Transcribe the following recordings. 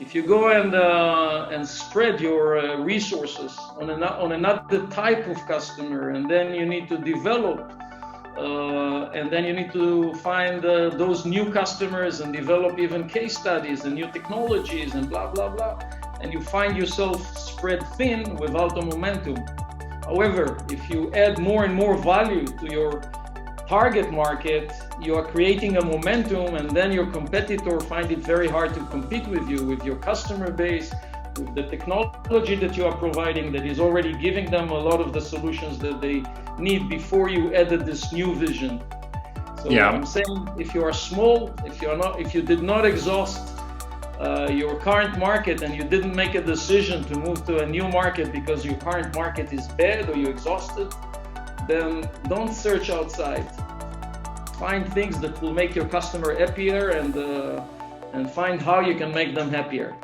If you go and spread your resources on another type of customer, and then you need to develop, and then you need to find those new customers and develop even case studies and new technologies and blah blah blah, and you find yourself spread thin without the momentum. However, if you add more and more value to your target market, you are creating a momentum, and then your competitor find it very hard to compete with you, with your customer base, with the technology that you are providing that is already giving them a lot of the solutions that they need before you added this new vision. So yeah. I'm saying, if you are small, if you did not exhaust your current market and you didn't make a decision to move to a new market because your current market is bad or you're exhausted, then don't search outside. Find things that will make your customer happier, and find how you can make them happier.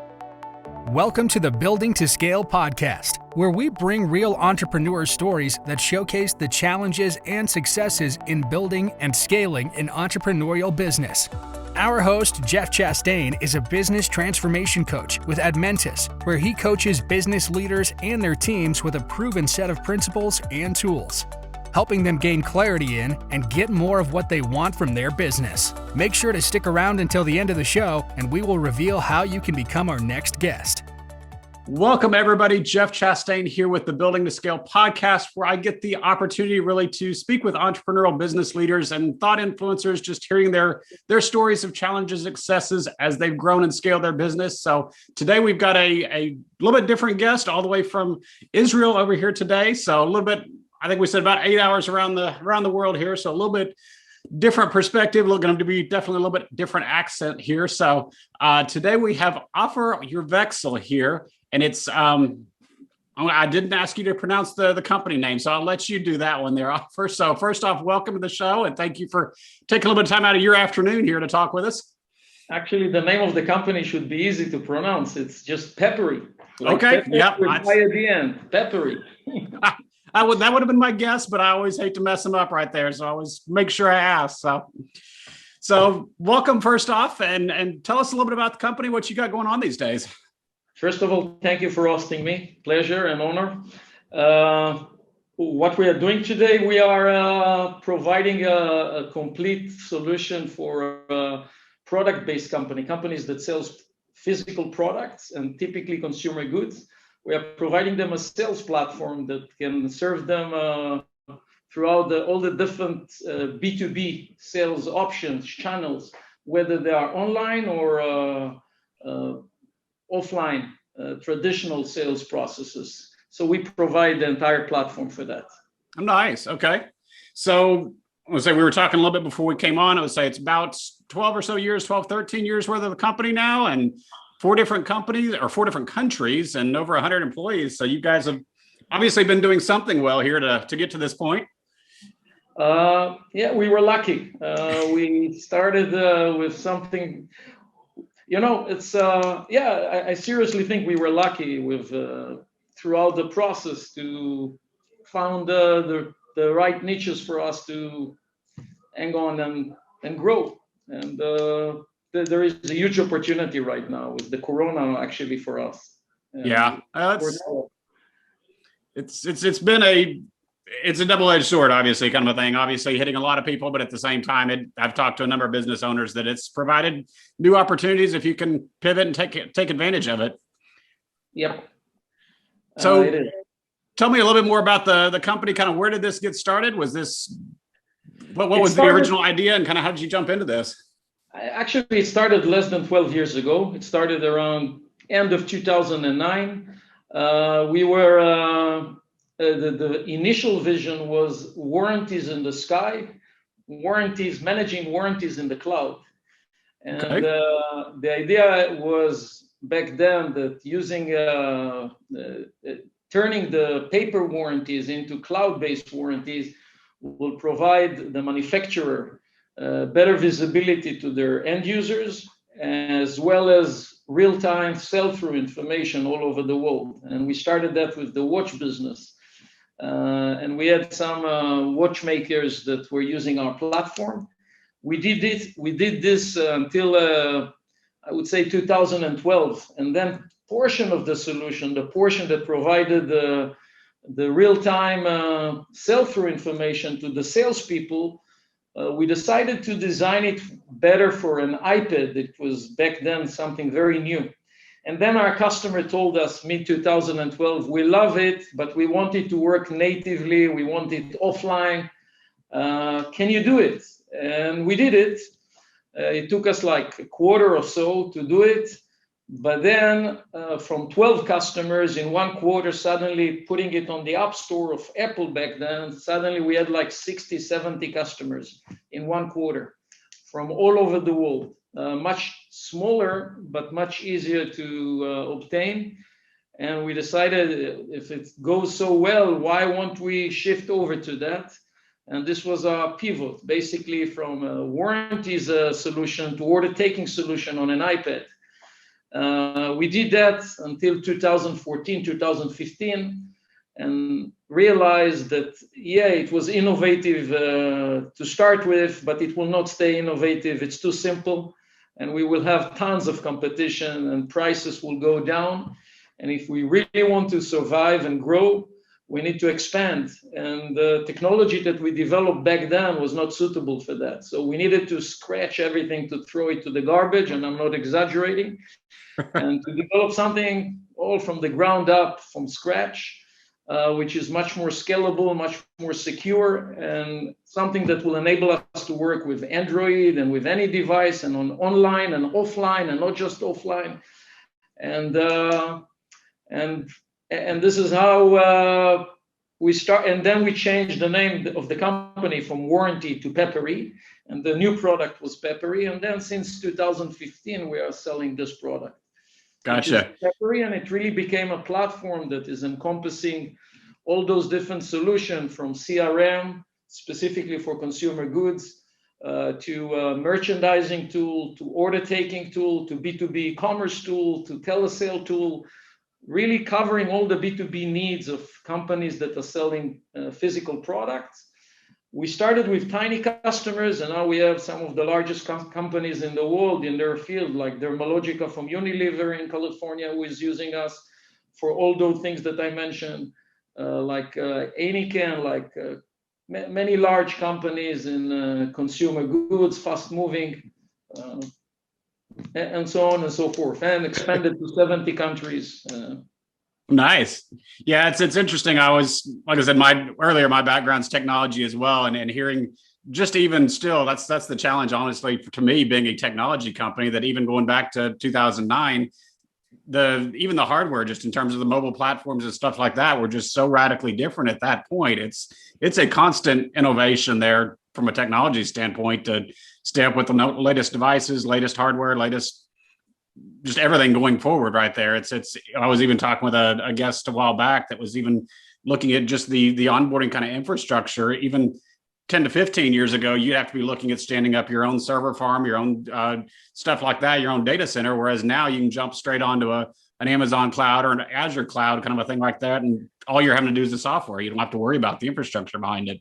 Welcome to the Building to Scale podcast, where we bring real entrepreneur stories that showcase the challenges and successes in building and scaling an entrepreneurial business. Our host, Jeff Chastain, is a business transformation coach with Admentis, where he coaches business leaders and their teams with a proven set of principles and tools, helping them gain clarity in and get more of what they want from their business. Make sure to stick around until the end of the show, and we will reveal how you can become our next guest. Welcome, everybody. Jeff Chastain here with the Building to Scale podcast, where I get the opportunity really to speak with entrepreneurial business leaders and thought influencers, just hearing their stories of challenges, successes as they've grown and scaled their business. So today we've got a little bit different guest all the way from Israel over here today. So a little bit, I think we said about 8 hours around the world here. So a little bit different perspective, going to be definitely a little bit different accent here. So today we have Ofer Yourvexel here, and it's, I didn't ask you to pronounce the company name, so I'll let you do that one there, Ofer. So first off, welcome to the show, and thank you for taking a little bit of time out of your afternoon here to talk with us. Actually, the name of the company should be easy to pronounce. It's just Pepperi. Okay, yep. At the end, Pepperi. That would have been my guess, but I always hate to mess them up right there. So I always make sure I ask. So welcome first off, and tell us a little bit about the company, what you got going on these days. First of all, thank you for hosting me. Pleasure and honor. What we are doing today, we are providing a complete solution for product-based companies that sells physical products and typically consumer goods. We are providing them a sales platform that can serve them throughout all the different B2B sales options, channels, whether they are online or offline, traditional sales processes. So we provide the entire platform for that. Nice. Okay. So I would say we were talking a little bit before we came on. I would say it's about 13 years worth of the company now, and 4 different companies or 4 different countries and over 100 employees. So you guys have obviously been doing something well here to get to this point. Yeah, we were lucky. We started with something, it's, I seriously think we were lucky with throughout the process to found the right niches for us to hang on and grow. And there is a huge opportunity right now with the Corona, actually, for us. It's a double-edged sword, obviously, kind of a thing. Obviously, hitting a lot of people, but at the same time, I've talked to a number of business owners that it's provided new opportunities if you can pivot and take advantage of it. Yep. So, tell me a little bit more about the company. Kind of where did this get started? Was this what was the original idea, and kind of how did you jump into this? Actually, it started less than 12 years ago. It started around end of 2009. We were the initial vision was warranties in the sky, managing warranties in the cloud. And okay. The idea was back then that using turning the paper warranties into cloud-based warranties will provide the manufacturer better visibility to their end users, as well as real-time sell-through information all over the world. And we started that with the watch business. And we had some watchmakers that were using our platform. We did this until I would say 2012. And then portion of the solution, the portion that provided the real-time sell-through information to the salespeople, we decided to design it better for an iPad. It was back then something very new. And then our customer told us mid-2012, we love it, but we want it to work natively. We want it offline. Can you do it? And we did it. It took us like a quarter or so to do it. But then from 12 customers in 1 quarter, suddenly putting it on the App Store of Apple back then, suddenly we had like 60, 70 customers in 1 quarter from all over the world. Much smaller, but much easier to obtain. And we decided if it goes so well, why won't we shift over to that? And this was our pivot, basically from a warranties solution to order taking solution on an iPad. We did that until 2014, 2015, and realized that, yeah, it was innovative to start with, but it will not stay innovative. It's too simple, and we will have tons of competition and prices will go down. And if we really want to survive and grow, we need to expand. And the technology that we developed back then was not suitable for that. So we needed to scratch everything to throw it to the garbage, and I'm not exaggerating, and to develop something all from the ground up, from scratch, which is much more scalable, much more secure, and something that will enable us to work with Android and with any device and on online and offline and not just offline. And this is how we start. And then we changed the name of the company from Warranty to Pepperi, and the new product was Pepperi. And then since 2015, we are selling this product. Gotcha. Pepperi, and it really became a platform that is encompassing all those different solutions, from CRM, specifically for consumer goods, to merchandising tool, to order taking tool, to B2B commerce tool, to telesale tool, really covering all the B2B needs of companies that are selling physical products. We started with tiny customers, and now we have some of the largest companies in the world in their field, like Dermalogica from Unilever in California, who is using us for all those things that I mentioned, like Eniken, like many large companies in consumer goods, fast moving, and so on and so forth, and expanded to 70 countries. Nice. Yeah, it's interesting. I was, like I said, my background's technology as well. And hearing just even still, that's the challenge, honestly, to me, being a technology company, that even going back to 2009, even the hardware, just in terms of the mobile platforms and stuff like that, were just so radically different at that point. It's a constant innovation there from a technology standpoint to stay up with the latest devices, latest hardware, latest just everything going forward right there. I was even talking with a guest a while back that was even looking at just the onboarding kind of infrastructure. Even 10 to 15 years ago, you'd have to be looking at standing up your own server farm, your own stuff like that, your own data center. Whereas now you can jump straight onto an Amazon cloud or an Azure cloud, kind of a thing like that. And all you're having to do is the software. You don't have to worry about the infrastructure behind it.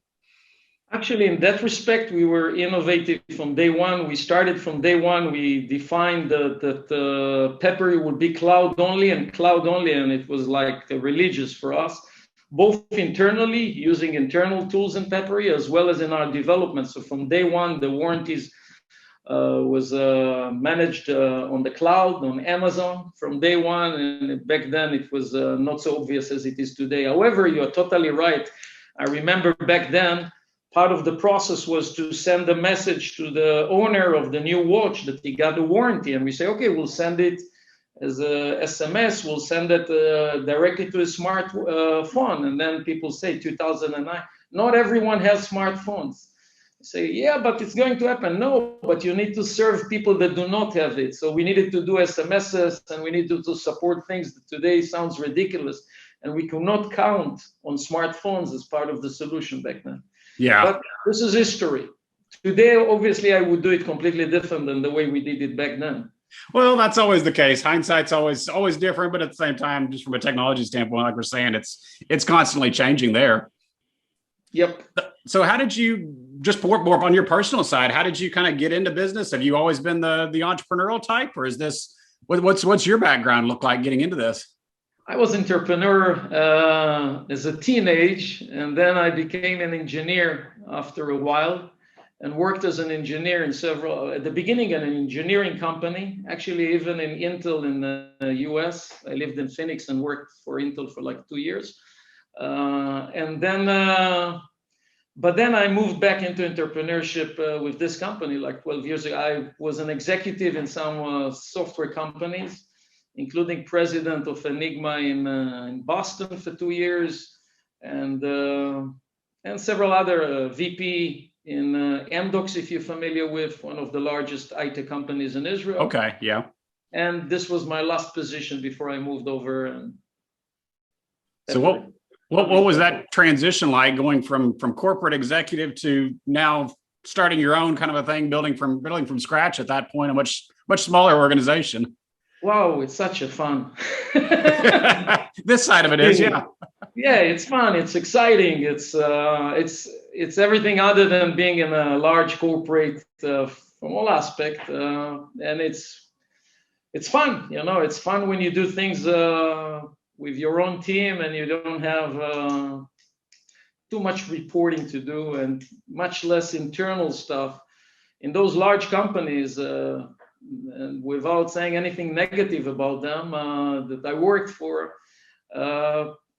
Actually, in that respect, we were innovative from day one. We started from day one. We defined that Pepperi would be cloud only, and it was like religious for us, both internally, using internal tools in Pepperi, as well as in our development. So from day one, the warranties was managed on the cloud, on Amazon from day one. And back then, it was not so obvious as it is today. However, you're totally right. I remember back then, part of the process was to send a message to the owner of the new watch that he got a warranty. And we say, okay, we'll send it as a SMS, we'll send it directly to a smartphone. And then people say 2009, not everyone has smartphones. I say, yeah, but it's going to happen. No, but you need to serve people that do not have it. So we needed to do SMSs, and we needed to support things that today sounds ridiculous. And we could not count on smartphones as part of the solution back then. Yeah. But this is history. Today, obviously, I would do it completely different than the way we did it back then. Well, that's always the case. Hindsight's always different, but at the same time, just from a technology standpoint, like we're saying, it's constantly changing there. Yep. So how did you, just more on your personal side, how did you kind of get into business? Have you always been the entrepreneurial type, or is this, what's your background look like getting into this? I was entrepreneur as a teenage, and then I became an engineer after a while, and worked as an engineer in at the beginning in an engineering company, actually even in Intel in the US. I lived in Phoenix and worked for Intel for like 2 years. But then I moved back into entrepreneurship with this company like 12 years ago. I was an executive in some software companies, including president of Enigma in Boston for 2 years, and several other VP in Amdocs, if you're familiar with, one of the largest IT companies in Israel. Okay, yeah. And this was my last position before I moved over. And so what was that transition like, going from corporate executive to now starting your own kind of a thing, building from scratch at that point, a much smaller organization? Wow, it's such a fun. This side of it is, yeah. Yeah, it's fun. It's exciting. It's everything other than being in a large corporate from all aspects, and it's fun. You know, it's fun when you do things with your own team and you don't have too much reporting to do and much less internal stuff. In those large companies, and without saying anything negative about them, that I worked for,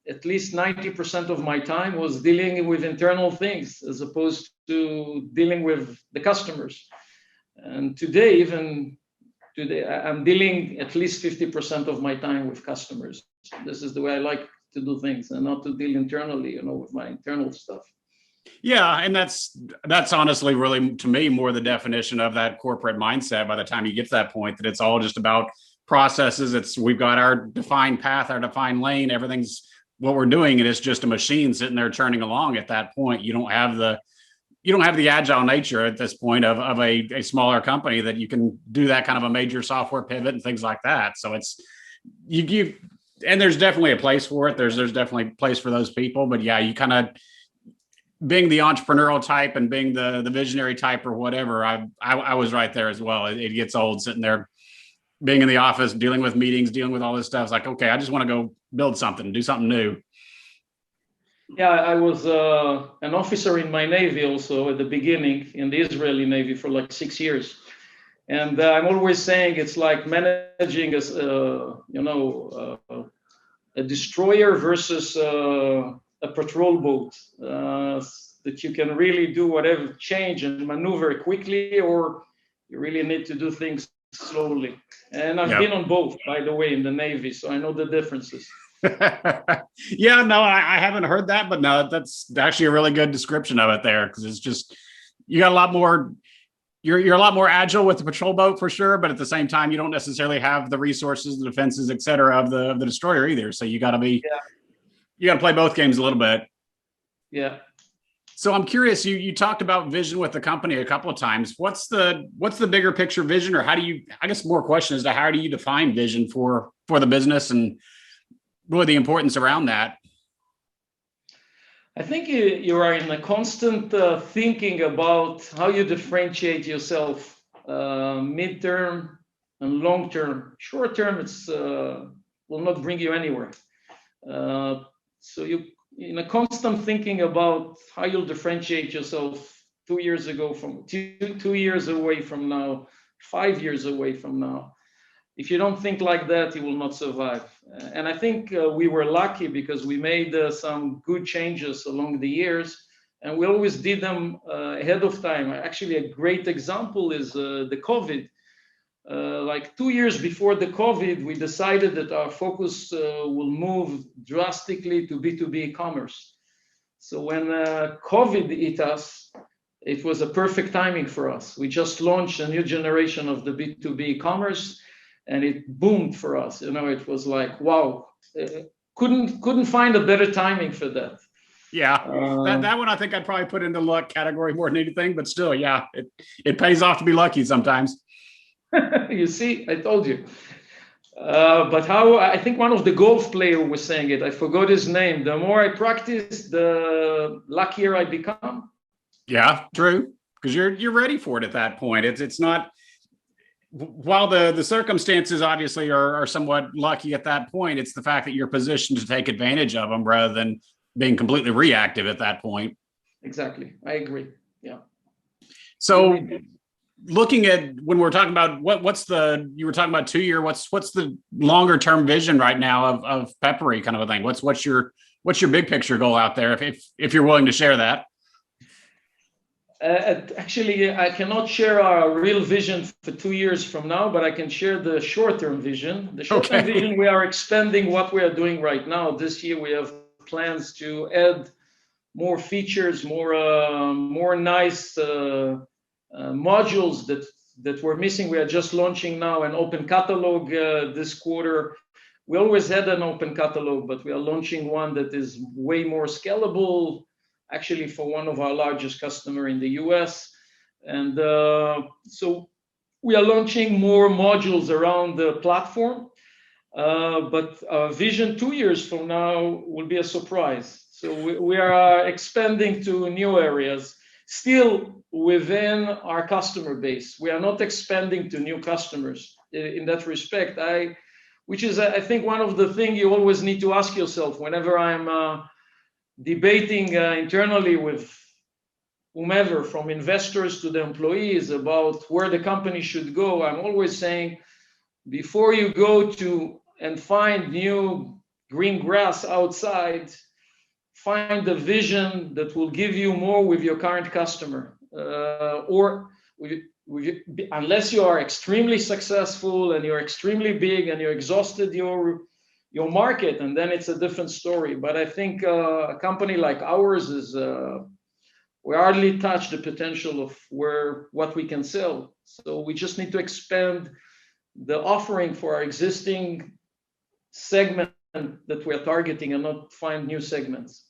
at least 90% of my time was dealing with internal things as opposed to dealing with the customers. And today, I'm dealing at least 50% of my time with customers. This is the way I like to do things, and not to deal internally, with my internal stuff. Yeah, and that's honestly really, to me, more the definition of that corporate mindset. By the time you get to that point, that it's all just about processes. We've got our defined path, our defined lane. Everything's what we're doing, and it's just a machine sitting there churning along. At that point, you don't have the agile nature at this point of a smaller company that you can do that kind of a major software pivot and things like that. So it's you and there's definitely a place for it. There's definitely a place for those people. But yeah, you kind of, being the entrepreneurial type and being the visionary type or whatever, I was right there as well. It gets old sitting there, being in the office, dealing with meetings, dealing with all this stuff. It's like, okay, I just want to go build something, do something new. Yeah, I was an officer in my Navy also at the beginning, in the Israeli Navy for like 6 years. And I'm always saying it's like managing a destroyer versus a patrol boat, that you can really do whatever, change and maneuver quickly, or you really need to do things slowly. And I've been on both, by the way, in the Navy, so I know the differences. Yeah, no, I haven't heard that, but no, that's actually a really good description of it there, because it's just, you got a lot more, you're a lot more agile with the patrol boat for sure, but at the same time, you don't necessarily have the resources, the defenses, et cetera, of the destroyer either. So you got to play both games a little bit. Yeah. So I'm curious, you talked about vision with the company a couple of times. What's the bigger picture vision, or how do you, I guess more question is, how do you define vision for the business and really the importance around that? I think you are in a constant thinking about how you differentiate yourself, midterm and long term. Short term, it's will not bring you anywhere. So you in a constant thinking about how you'll differentiate yourself 2 years ago from 2 years away from now, 5 years away from now. If you don't think like that, you will not survive. And I think we were lucky because we made some good changes along the years, and we always did them ahead of time. Actually, a great example is the COVID. Like 2 years before the COVID, we decided that our focus will move drastically to B2B commerce. So when COVID hit us, it was a perfect timing for us. We just launched a new generation of the B2B commerce, and it boomed for us. It was like, wow, couldn't find a better timing for that. Yeah, that one I think I'd probably put in the luck category more than anything, but still, yeah, it pays off to be lucky sometimes. You see, I told you. But how, I think one of the golf players was saying it, I forgot his name. The more I practice, the luckier I become. Yeah, true. Because you're ready for it at that point. It's not, while the circumstances obviously are somewhat lucky at that point, it's the fact that you're positioned to take advantage of them rather than being completely reactive at that point. Exactly. I agree. Yeah. So looking at, when we're talking about you were talking about 2 year, what's the longer term vision right now of Pepperi kind of a thing? What's your big picture goal out there, if you're willing to share that? Actually, I cannot share our real vision for 2 years from now, but I can share the short-term vision. The short-term vision, we are expanding what we are doing right now. This year, we have plans to add more features, more nice modules that were missing. We are just launching now an open catalog this quarter. We always had an open catalog, but we are launching one that is way more scalable, actually for one of our largest customer in the US. And so we are launching more modules around the platform, but our vision 2 years from now will be a surprise. So we are expanding to new areas, still within our customer base. We are not expanding to new customers in that respect, which is, I think, one of the things you always need to ask yourself whenever I'm debating internally with whomever, from investors to the employees, about where the company should go. I'm always saying, before you go to and find new green grass outside, find a vision that will give you more with your current customer. Unless you are extremely successful and you're extremely big and you're exhausted your market, and then it's a different story. But I think a company like ours is, we hardly touch the potential of what we can sell. So we just need to expand the offering for our existing segment that we're targeting and not find new segments.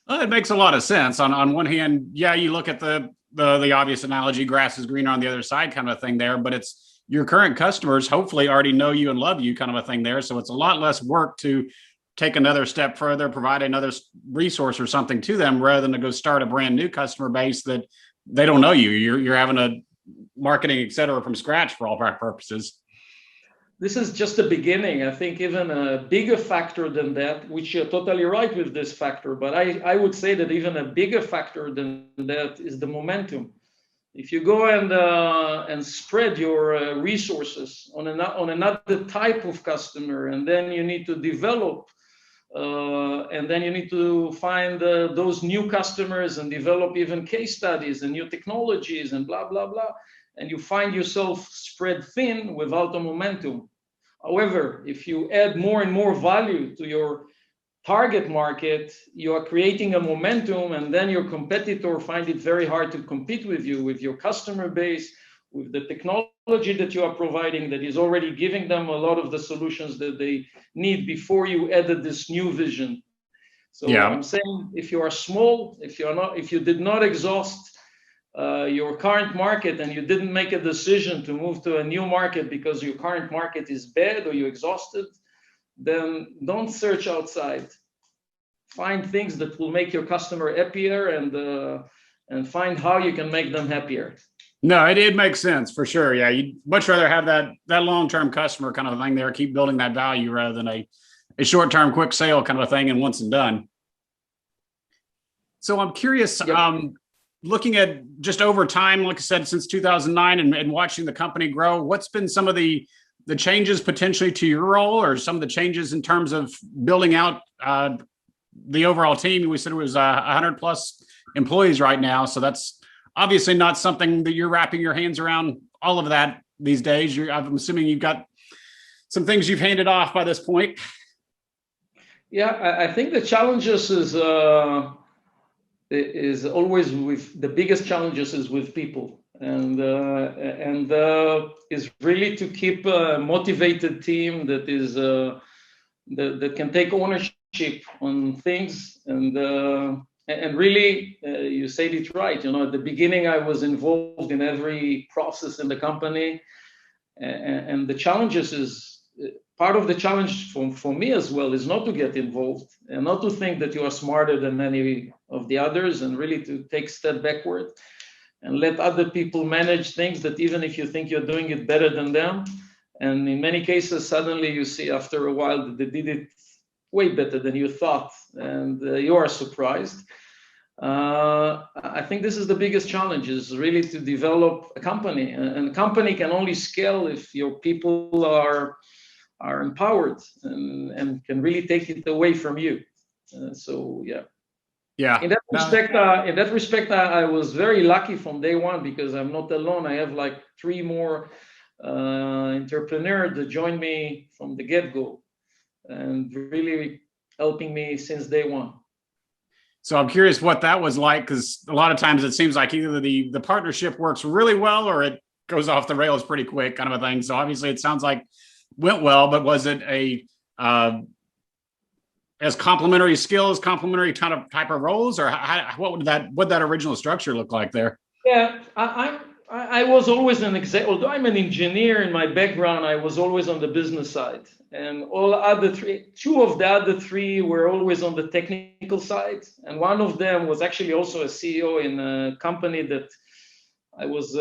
Well, it makes a lot of sense. On one hand, yeah, you look at the obvious analogy, grass is greener on the other side kind of a thing there, but it's your current customers hopefully already know you and love you kind of a thing there. So it's a lot less work to take another step further, provide another resource or something to them, rather than to go start a brand new customer base that they don't know you. You're having a marketing, et cetera, from scratch for all purposes. This is just the beginning. I think even a bigger factor than that, which you're totally right with this factor, but I would say that even a bigger factor than that is the momentum. If you go and spread your resources on another type of customer, and then you need to develop, and then you need to find those new customers and develop even case studies and new technologies and blah, blah, blah. And you find yourself spread thin without a momentum. However, if you add more and more value to your target market, you are creating a momentum, and then your competitor find it very hard to compete with you, with your customer base, with the technology that you are providing that is already giving them a lot of the solutions that they need before you added this new vision. So yeah. I'm saying, if you are small, if you did not exhaust your current market, and you didn't make a decision to move to a new market because your current market is bad or you're exhausted, then don't search outside. Find things that will make your customer happier, and find how you can make them happier. No, it makes sense for sure. Yeah, you'd much rather have that long-term customer kind of thing there, keep building that value, rather than a short-term quick sale kind of a thing and once and done. So I'm curious, yep. Looking at just over time, like I said, since 2009 and watching the company grow, what's been some of the changes potentially to your role, or some of the changes in terms of building out the overall team? We said it was 100 plus employees right now. So that's obviously not something that you're wrapping your hands around all of that these days. I'm assuming you've got some things you've handed off by this point. Yeah, I think the challenges is always with the biggest challenges is with people, and is really to keep a motivated team that is that can take ownership on things, and really you said it right. At the beginning I was involved in every process in the company, and the challenges is part of the challenge for me as well is not to get involved and not to think that you are smarter than any of the others, and really to take a step backward and let other people manage things that even if you think you're doing it better than them, and in many cases, suddenly you see after a while that they did it way better than you thought, and you are surprised. I think this is the biggest challenge, is really to develop a company. And a company can only scale if your people are empowered and can really take it away from you. So yeah. Yeah. In that respect, I was very lucky from day one, because I'm not alone. I have like 3 more entrepreneurs that joined me from the get-go and really helping me since day one. So I'm curious what that was like, because a lot of times it seems like either the partnership works really well or it goes off the rails pretty quick, kind of a thing. So obviously it sounds like went well, but was it as complementary skills, complementary type of roles, or what would that original structure look like there? Yeah, I was always although I'm an engineer in my background, I was always on the business side. And two of the other 3 were always on the technical side. And one of them was actually also a CEO in a company that I was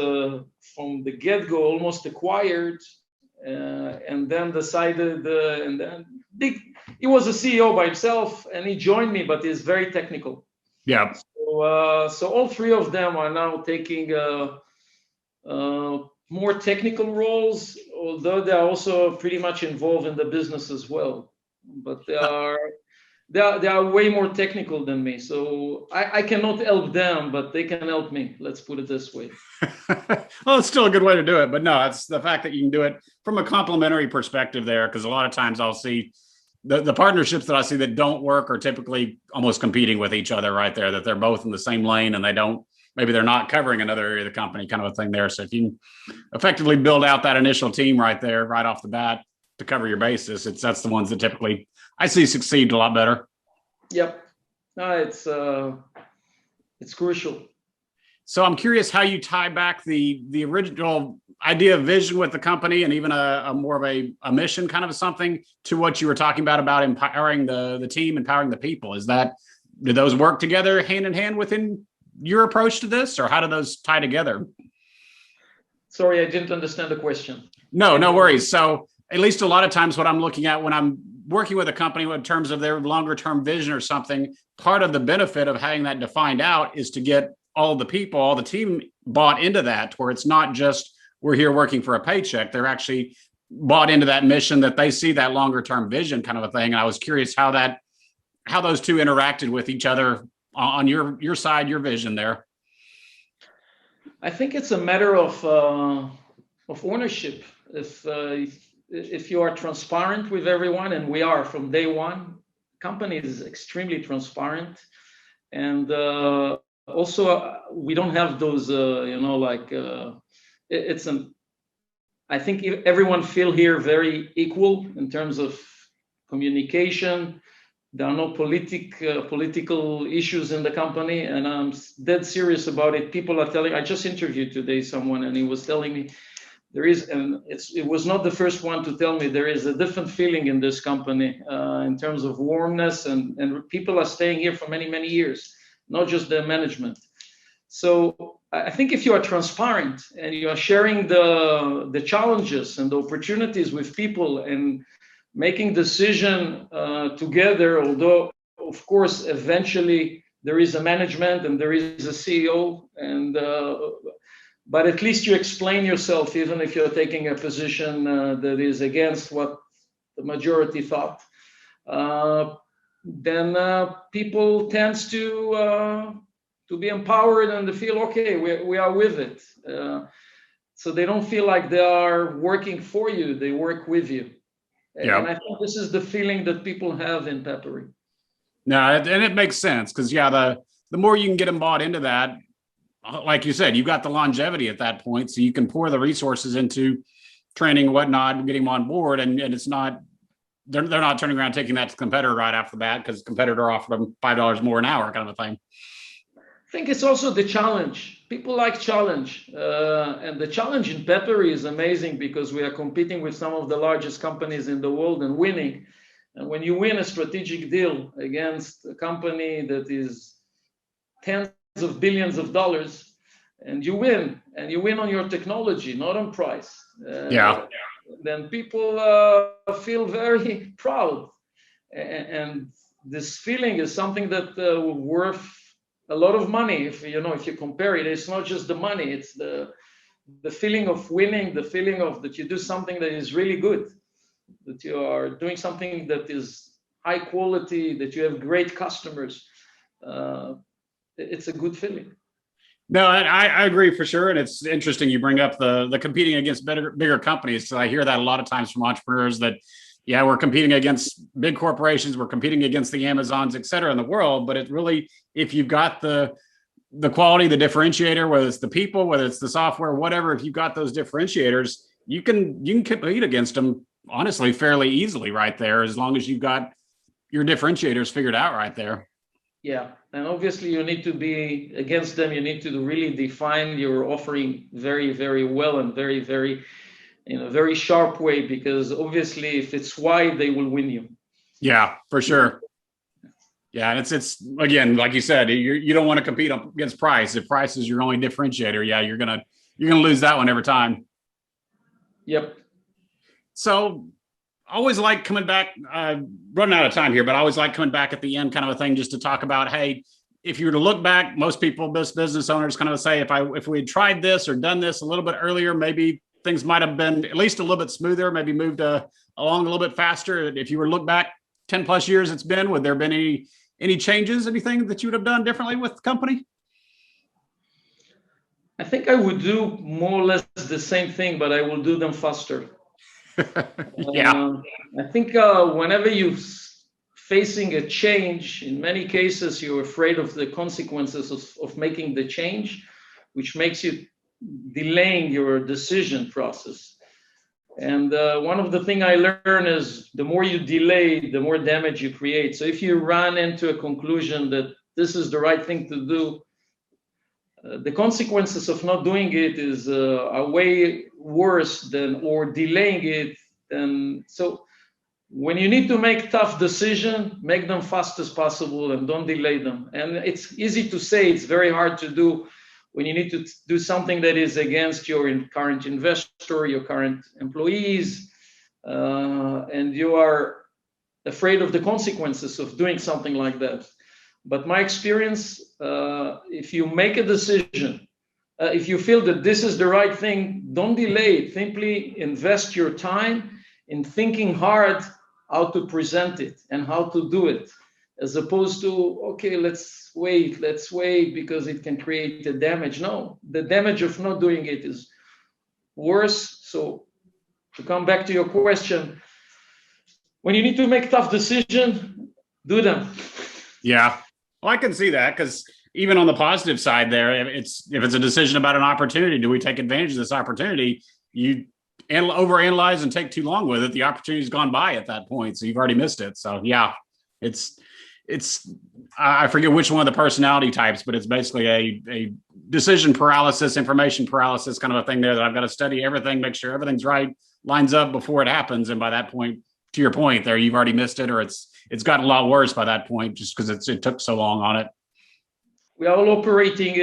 from the get-go almost acquired, and then decided, he was a CEO by himself and he joined me, but he's very technical. Yeah. So all 3 of them are now taking more technical roles, although they are also pretty much involved in the business as well. But they are way more technical than me. So I cannot help them, but they can help me. Let's put it this way. Well, it's still a good way to do it, but no, it's the fact that you can do it from a complementary perspective there. Because a lot of times I'll see the partnerships that I see that don't work are typically almost competing with each other right there, that they're both in the same lane and maybe they're not covering another area of the company, kind of a thing there. So if you can effectively build out that initial team right there, right off the bat to cover your basis, that's the ones that typically I see succeed a lot better. Yep. No, it's crucial. So I'm curious how you tie back the original idea of vision with the company and even a more of a mission kind of something to what you were talking about empowering the team, empowering the people. Do those work together hand in hand within your approach to this, or how do those tie together? Sorry, I didn't understand the question. No worries. So at least a lot of times what I'm looking at when I'm working with a company in terms of their longer term vision or something, part of the benefit of having that defined out is to get all the people, all the team bought into that, where it's not just we're here working for a paycheck. They're actually bought into that mission, that they see that longer term vision kind of a thing. And I was curious how those 2 interacted with each other on your side, your vision there. I think it's a matter of ownership. If you are transparent with everyone, and we are from day one, company is extremely transparent, and also we don't have those I think everyone feel here very equal in terms of communication. There are no political issues in the company, and I'm dead serious about it. People are telling, I just interviewed today someone, and he was telling me it was not the first one to tell me, there is a different feeling in this company in terms of warmness, and people are staying here for many, many years, not just the management. So I think if you are transparent and you are sharing the challenges and the opportunities with people and making decision together, although of course eventually there is a management and there is a CEO, and but at least you explain yourself, even if you're taking a position that is against what the majority thought. Then people tends to be empowered and to feel okay. We are with it, so they don't feel like they are working for you; they work with you. Yeah. And I think this is the feeling that people have in Pepperi. No, and it makes sense, because the more you can get them bought into that, like you said, you've got the longevity at that point, so you can pour the resources into training and whatnot, getting them on board, and it's not they're not turning around taking that to the competitor right off the bat because the competitor offered them $5 more an hour, kind of a thing. think it's also the challenge. People like challenge. And the challenge in Pepperi is amazing because we are competing with some of the largest companies in the world and winning. And when you win a strategic deal against a company that is tens of billions of dollars, and you win on your technology, not on price, then people feel very proud. And this feeling is something that worth a lot of money. If you compare it, it's not just the money, it's the feeling of winning, the feeling of that you do something that is really good, that you are doing something that is high quality, that you have great customers. It's a good feeling. No, I agree for sure. And it's interesting you bring up the competing against bigger companies. So I hear that a lot of times from entrepreneurs that, yeah, we're competing against big corporations, we're competing against the Amazons, et cetera, in the world. But it really, if you've got the quality, the differentiator, whether it's the people, whether it's the software, whatever, if you've got those differentiators, you can compete against them, honestly, fairly easily right there, as long as you've got your differentiators figured out right there. Yeah, and obviously you need to be against them. You need to really define your offering very, very well and very, very, in a very sharp way, because obviously if it's wide, they will win you. Yeah, for sure. Yeah, and it's again, like you said, you don't want to compete against price. If price is your only differentiator, yeah, you're gonna lose that one every time. Yep. So always like coming back, running out of time here, but I always like coming back at the end, kind of a thing, just to talk about, hey, if you were to look back, most people, business owners kind of say, if we had tried this or done this a little bit earlier, maybe things might have been at least a little bit smoother, maybe moved along a little bit faster. If you were to look back 10 plus years it's been, would there have been any changes, anything that you would have done differently with the company? I think I would do more or less the same thing, but I will do them faster. Yeah. I think whenever you're facing a change, in many cases, you're afraid of the consequences of making the change, which makes you delaying your decision process. And one of the things I learned is the more you delay, the more damage you create. So if you run into a conclusion that this is the right thing to do, the consequences of not doing it is are way worse than, or delaying it. And so when you need to make tough decisions, make them fast as possible and don't delay them. And it's easy to say, it's very hard to do when you need to do something that is against your current investor, your current employees, and you are afraid of the consequences of doing something like that. But my experience, if you make a decision, if you feel that this is the right thing, don't delay it. Simply invest your time in thinking hard how to present it and how to do it, as opposed to, okay, let's wait because it can create a damage. No, the damage of not doing it is worse. So to come back to your question, when you need to make tough decisions, do them. Yeah. Well, I can see that, because even on the positive side there, if it's a decision about an opportunity, do we take advantage of this opportunity? You overanalyze and take too long with it, the opportunity's gone by at that point, so you've already missed it. So yeah, it's I forget which one of the personality types, but it's basically a decision paralysis, information paralysis kind of a thing there, that I've got to study everything, make sure everything's right, lines up before it happens. And by that point, to your point there, you've already missed it, or it's gotten a lot worse by that point, just because it took so long on it. We are all operating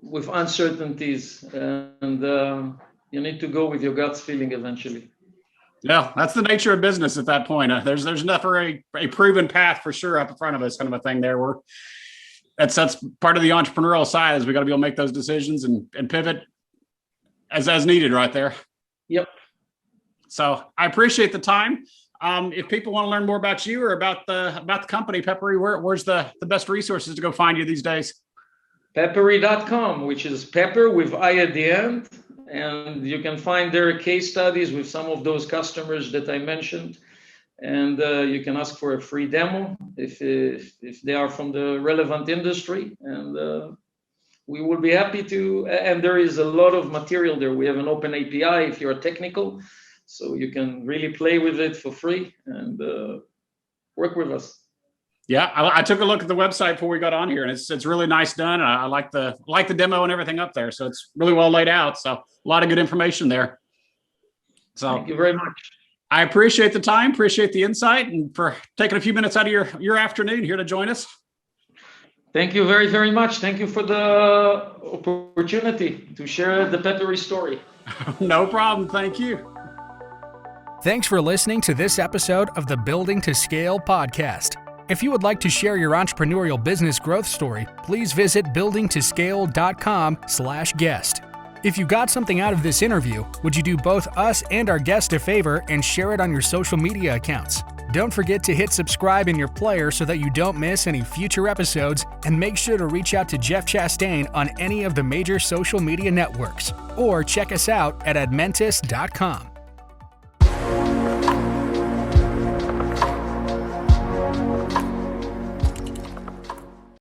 with uncertainties, and you need to go with your gut's feeling eventually. Yeah, that's the nature of business at that point. There's never a proven path for sure up in front of us, kind of a thing there. That's part of the entrepreneurial side, is we got to be able to make those decisions and pivot as needed right there. Yep. So I appreciate the time. If people want to learn more about you or about the company Pepperi, where's the best resources to go find you these days? Pepperi.com, which is pepper with I at the end. And you can find their case studies with some of those customers that I mentioned. And you can ask for a free demo if they are from the relevant industry. And we will be happy to. And there is a lot of material there. We have an open API if you're technical. So you can really play with it for free and work with us. Yeah, I took a look at the website before we got on here, and it's really nice done. And I like the demo and everything up there. So it's really well laid out. So a lot of good information there. So thank you very much. I appreciate the time, appreciate the insight, and for taking a few minutes out of your afternoon here to join us. Thank you very, very much. Thank you for the opportunity to share the Pepperi story. No problem. Thank you. Thanks for listening to this episode of the Building to Scale podcast. If you would like to share your entrepreneurial business growth story, please visit buildingtoscale.com/guest. If you got something out of this interview, would you do both us and our guest a favor and share it on your social media accounts? Don't forget to hit subscribe in your player so that you don't miss any future episodes, and make sure to reach out to Jeff Chastain on any of the major social media networks, or check us out at admentis.com.